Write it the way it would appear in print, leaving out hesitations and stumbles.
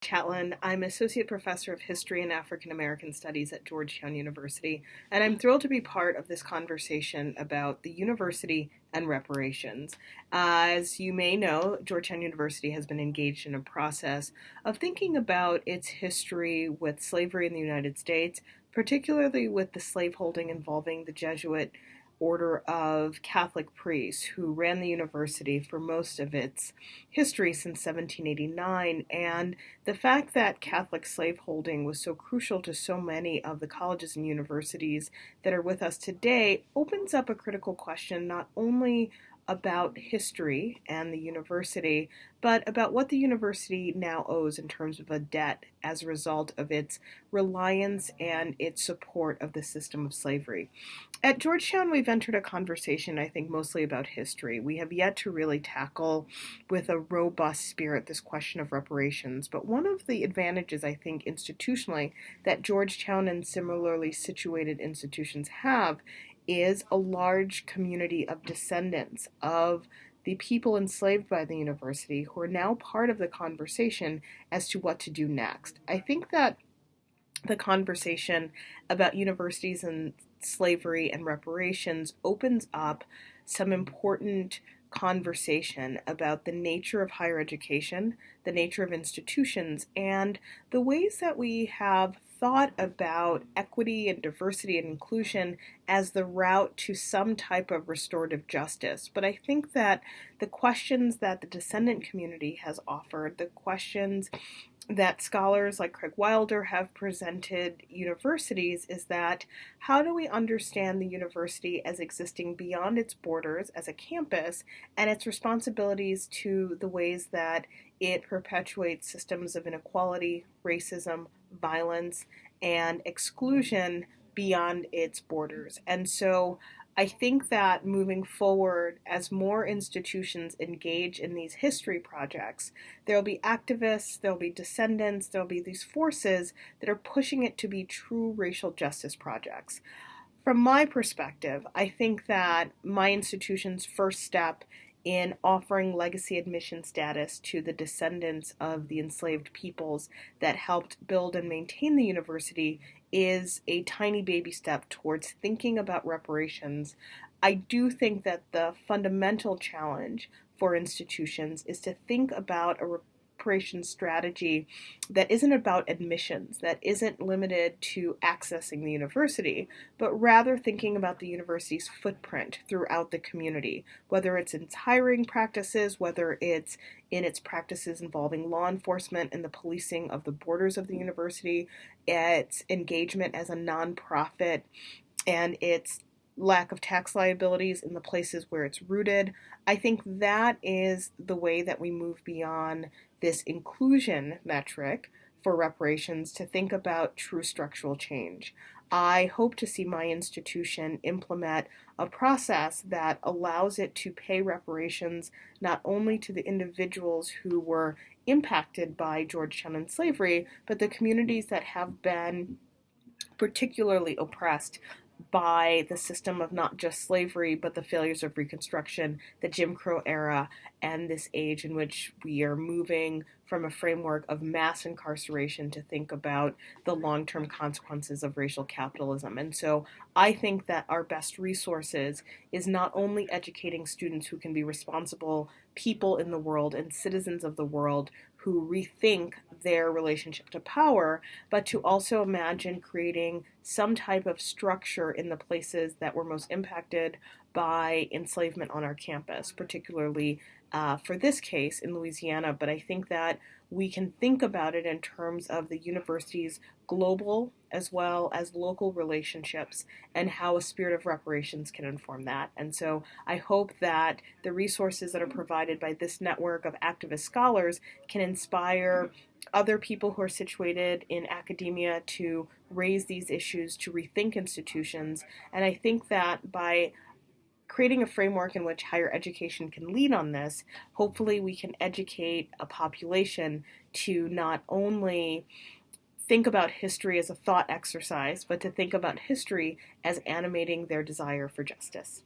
Catlin. I'm Associate Professor of History and African American Studies at Georgetown University, and I'm thrilled to be part of this conversation about the university and reparations. As you may know, Georgetown University has been engaged in a process of thinking about its history with slavery in the United States, particularly with the slaveholding involving the Jesuit order of Catholic priests who ran the university for most of its history since 1789. And the fact that Catholic slaveholding was so crucial to so many of the colleges and universities that are with us today opens up a critical question not only about history and the university, but about what the university now owes in terms of a debt as a result of its reliance and its support of the system of slavery. At Georgetown, we've entered a conversation, I think, mostly about history. We have yet to really tackle with a robust spirit this question of reparations. But one of the advantages, I think, institutionally, that Georgetown and similarly situated institutions have is a large community of descendants of the people enslaved by the university who are now part of the conversation as to what to do next. I think that the conversation about universities and slavery and reparations opens up some important conversation about the nature of higher education, the nature of institutions, and the ways that we have thought about equity and diversity and inclusion as the route to some type of restorative justice. But I think that the questions that the descendant community has offered, the questions that scholars like Craig Wilder have presented universities is that how do we understand the university as existing beyond its borders as a campus and its responsibilities to the ways that it perpetuates systems of inequality, racism, violence, and exclusion beyond its borders. And so I think that moving forward, as more institutions engage in these history projects, there'll be activists, there'll be descendants, there'll be these forces that are pushing it to be true racial justice projects. From my perspective, I think that my institution's first step in offering legacy admission status to the descendants of the enslaved peoples that helped build and maintain the university is a tiny baby step towards thinking about reparations. I do think that the fundamental challenge for institutions is to think about a reparations strategy that isn't about admissions, that isn't limited to accessing the university, but rather thinking about the university's footprint throughout the community, whether it's in its hiring practices, whether it's in its practices involving law enforcement and the policing of the borders of the university, its engagement as a nonprofit, and its lack of tax liabilities in the places where it's rooted. I think that is the way that we move beyond this inclusion metric for reparations to think about true structural change. I hope to see my institution implement a process that allows it to pay reparations not only to the individuals who were impacted by Georgetown and slavery, but the communities that have been particularly oppressed by the system of not just slavery, but the failures of Reconstruction, the Jim Crow era, and this age in which we are moving from a framework of mass incarceration to think about the long-term consequences of racial capitalism. And so I think that our best resources is not only educating students who can be responsible people in the world and citizens of the world who rethink their relationship to power, but to also imagine creating some type of structure in the places that were most impacted by enslavement on our campus, particularly for this case in Louisiana. But I think that we can think about it in terms of the university's global as well as local relationships and how a spirit of reparations can inform that. And so I hope that the resources that are provided by this network of activist scholars can inspire other people who are situated in academia to raise these issues, to rethink institutions. And I think that by creating a framework in which higher education can lead on this, hopefully we can educate a population to not only think about history as a thought exercise, but to think about history as animating their desire for justice.